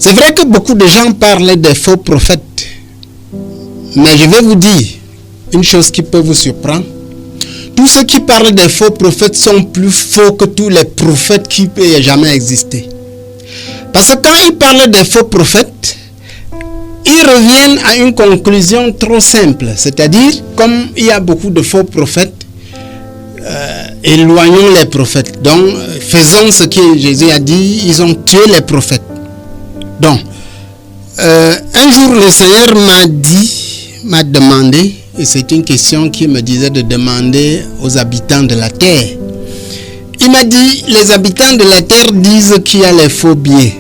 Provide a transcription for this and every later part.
C'est vrai que beaucoup de gens parlent des faux prophètes. Mais je vais vous dire une chose qui peut vous surprendre. Tous ceux qui parlent des faux prophètes sont plus faux que tous les prophètes qui aient jamais existé. Parce que quand ils parlent des faux prophètes, ils reviennent à une conclusion trop simple. C'est-à-dire, comme il y a beaucoup de faux prophètes, éloignons les prophètes. Donc, faisons ce que Jésus a dit, ils ont tué les prophètes. Donc, un jour, le Seigneur m'a demandé, et c'est une question qu'il me disait de demander aux habitants de la terre. Il m'a dit, les habitants de la terre disent qu'il y a les faux billets.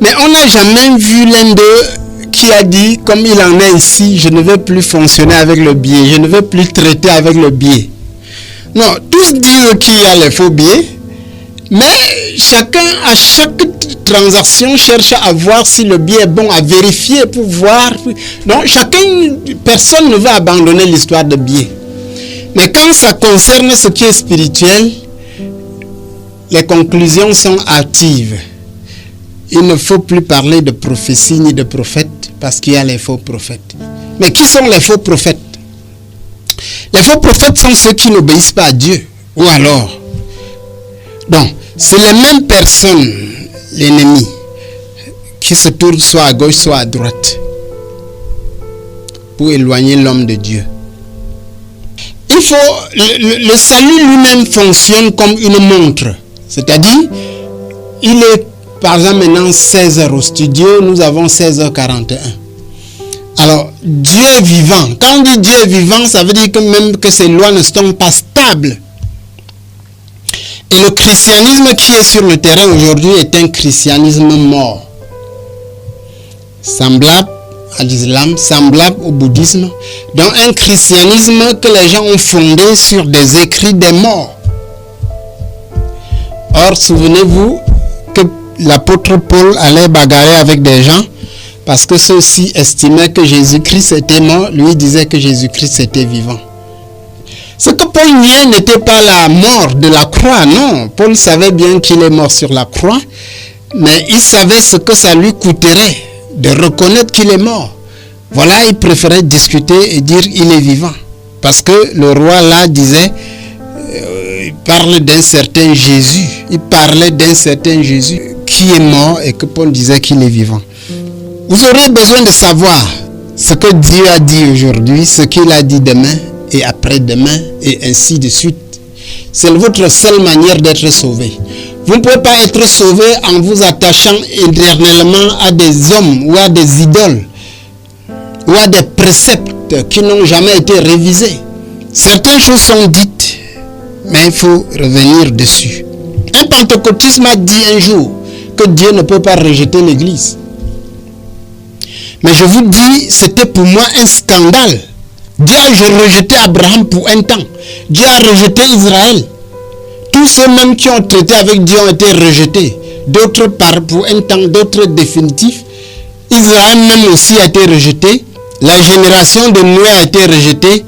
Mais on n'a jamais vu l'un d'eux qui a dit, comme il en est ici, je ne veux plus fonctionner avec le billet, je ne veux plus traiter avec le billet. Non, tous disent qu'il y a les faux billets, mais chacun, à chaque transaction, cherche à voir si le billet est bon, à vérifier pour voir. Donc, personne ne va abandonner l'histoire de billet. Mais quand ça concerne ce qui est spirituel, les conclusions sont hâtives. Il ne faut plus parler de prophétie ni de prophète parce qu'il y a les faux prophètes. Mais qui sont les faux prophètes? Les faux prophètes sont ceux qui n'obéissent pas à Dieu. Ou alors, donc, c'est les mêmes personnes, l'ennemi, qui se tournent soit à gauche, soit à droite pour éloigner l'homme de Dieu. Le salut lui-même fonctionne comme une montre. C'est-à-dire, il est par exemple maintenant 16h au studio, nous avons 16h41. Alors, Dieu est vivant. Quand on dit Dieu est vivant, ça veut dire que même que ces lois ne sont pas stables. Et le christianisme qui est sur le terrain aujourd'hui est un christianisme mort. Semblable à l'islam, semblable au bouddhisme. Donc un christianisme que les gens ont fondé sur des écrits des morts. Or, souvenez-vous que l'apôtre Paul allait bagarrer avec des gens parce que ceux-ci estimaient que Jésus-Christ était mort, lui disait que Jésus-Christ était vivant. Ce que Paul niait n'était pas la mort de la croix, non. Paul savait bien qu'il est mort sur la croix, mais il savait ce que ça lui coûterait de reconnaître qu'il est mort. Voilà, il préférait discuter et dire il est vivant. Parce que le roi là disait, il parle d'un certain Jésus. Il parlait d'un certain Jésus qui est mort et que Paul disait qu'il est vivant. Vous aurez besoin de savoir ce que Dieu a dit aujourd'hui, ce qu'il a dit demain et après-demain et ainsi de suite. C'est votre seule manière d'être sauvé. Vous ne pouvez pas être sauvé en vous attachant éternellement à des hommes ou à des idoles ou à des préceptes qui n'ont jamais été révisés. Certaines choses sont dites, mais il faut revenir dessus. Un pentecôtiste m'a dit un jour que Dieu ne peut pas rejeter l'Église. Mais je vous dis, c'était pour moi un scandale. Dieu a rejeté Abraham pour un temps. Dieu a rejeté Israël. Tous ceux même qui ont traité avec Dieu ont été rejetés. D'autres pour un temps, d'autres définitifs. Israël même aussi a été rejeté. La génération de Noé a été rejetée.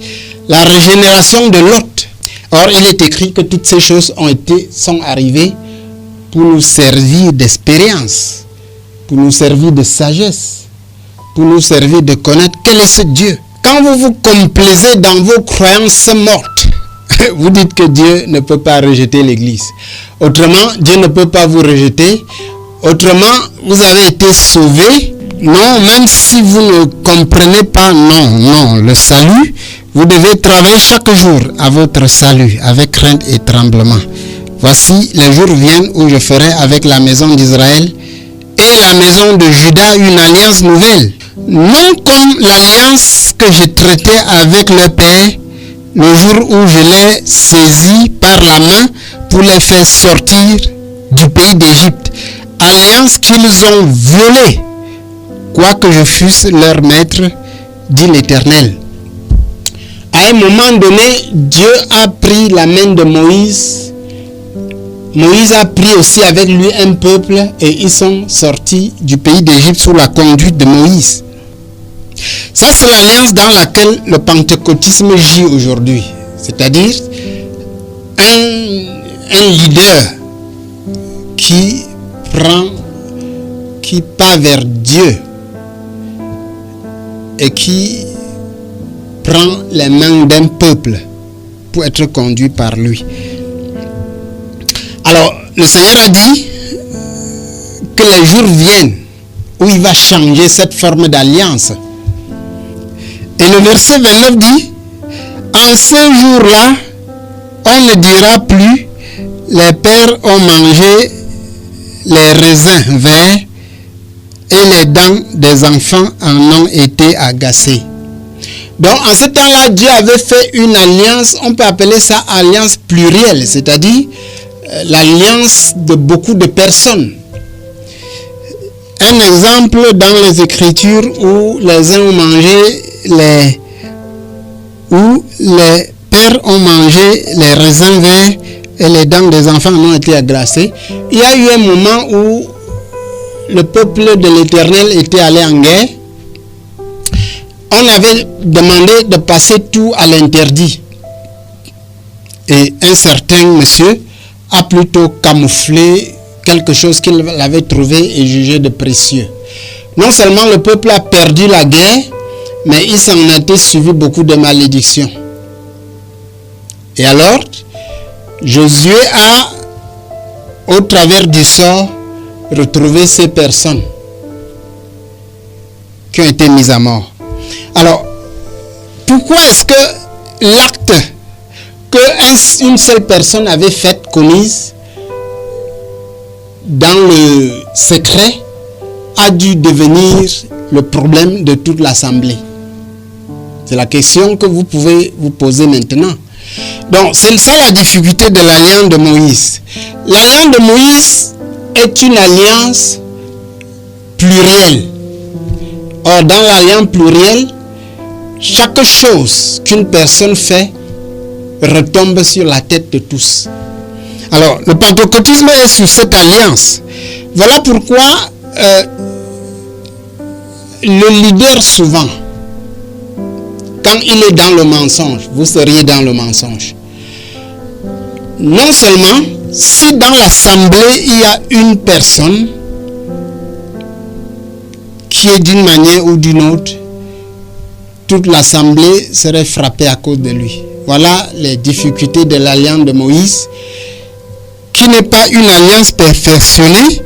La régénération de Lot. Or, il est écrit que toutes ces choses sont arrivées pour nous servir d'expérience, pour nous servir de sagesse, pour nous servir de connaître quel est ce Dieu. Quand vous vous complaisez dans vos croyances mortes, vous dites que Dieu ne peut pas rejeter l'Église. Autrement, Dieu ne peut pas vous rejeter. Autrement, vous avez été sauvés. Non, même si vous ne comprenez pas, non. Le salut, vous devez travailler chaque jour à votre salut, avec crainte et tremblement. Voici, les jours viennent où je ferai avec la maison d'Israël et la maison de Juda une alliance nouvelle. Non comme l'alliance que j'ai traitée avec leur père le jour où je les saisis par la main pour les faire sortir du pays d'Égypte. Alliance qu'ils ont violée, quoique je fusse leur maître, dit l'Éternel. À un moment donné, Dieu a pris la main de Moïse. Moïse a pris aussi avec lui un peuple et ils sont sortis du pays d'Égypte sous la conduite de Moïse. Ça, c'est l'alliance dans laquelle le pentecôtisme gît aujourd'hui. C'est-à-dire un leader qui prend qui part vers Dieu et qui prend les mains d'un peuple pour être conduit par lui. Alors, le Seigneur a dit que les jours viennent où il va changer cette forme d'alliance. Et le verset 29 dit, en ce jour-là, on ne dira plus, les pères ont mangé les raisins verts et les dents des enfants en ont été agacées. Donc, en ce temps-là, Dieu avait fait une alliance, on peut appeler ça alliance plurielle, c'est-à-dire l'alliance de beaucoup de personnes. Un exemple dans les Écritures où les uns ont mangé où les pères ont mangé les raisins verts et les dents des enfants ont été agacées. Il y a eu un moment où le peuple de l'Éternel était allé en guerre. On avait demandé de passer tout à l'interdit. Et un certain monsieur a plutôt camouflé quelque chose qu'il avait trouvé et jugé de précieux. Non seulement le peuple a perdu la guerre, mais il s'en a été suivi beaucoup de malédictions. Et alors, Josué a, au travers du sort, retrouvé ces personnes qui ont été mises à mort. Alors, pourquoi est-ce que l'acte qu'une seule personne avait fait, commise dans le secret, a dû devenir le problème de toute l'assemblée? C'est la question que vous pouvez vous poser maintenant. Donc, c'est ça la difficulté de l'alliance de Moïse. L'alliance de Moïse est une alliance plurielle. Or, dans l'alliance plurielle, chaque chose qu'une personne fait retombe sur la tête de tous. Alors, le pentecôtisme est sous cette alliance. Voilà pourquoi le leader souvent, quand il est dans le mensonge, vous seriez dans le mensonge. Non seulement, si dans l'assemblée il y a une personne qui est d'une manière ou d'une autre, toute l'assemblée serait frappée à cause de lui. Voilà les difficultés de l'alliance de Moïse, qui n'est pas une alliance perfectionnée.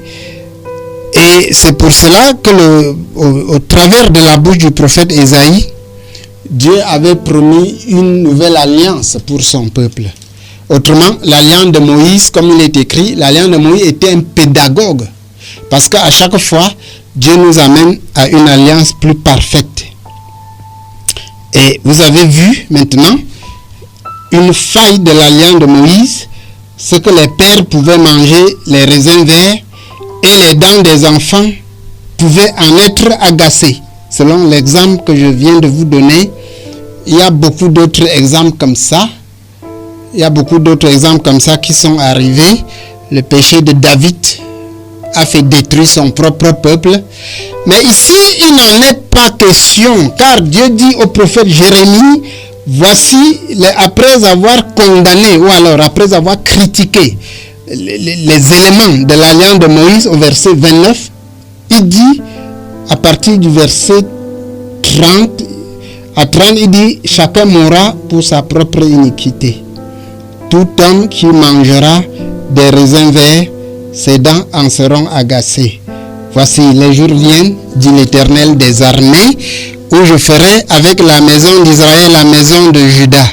Et c'est pour cela que au travers de la bouche du prophète Ésaïe, Dieu avait promis une nouvelle alliance pour son peuple. Autrement, l'alliance de Moïse, comme il est écrit, l'alliance de Moïse était un pédagogue. Parce qu'à chaque fois, Dieu nous amène à une alliance plus parfaite. Et vous avez vu maintenant une faille de l'alliance de Moïse, c'est que les pères pouvaient manger les raisins verts et les dents des enfants pouvaient en être agacées. Selon l'exemple que je viens de vous donner, il y a beaucoup d'autres exemples comme ça. Il y a beaucoup d'autres exemples comme ça qui sont arrivés. Le péché de David a fait détruire son propre peuple. Mais ici, il n'en est pas question, car Dieu dit au prophète Jérémie, voici, après avoir condamné, ou alors après avoir critiqué les éléments de l'alliance de Moïse au verset 29, il dit, à partir du verset 30, à 30, il dit, chacun mourra pour sa propre iniquité. Tout homme qui mangera des raisins verts, ses dents en seront agacées. Voici, les jours viennent, dit l'Éternel des armées, où je ferai avec la maison d'Israël, la maison de Juda,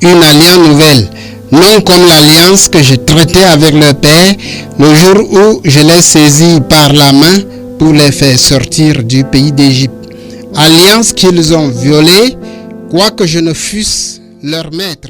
une alliance nouvelle, non comme l'alliance que je traitais avec leur père, le jour où je les saisis par la main pour les faire sortir du pays d'Égypte. Alliance qu'ils ont violée, quoique je ne fusse leur maître.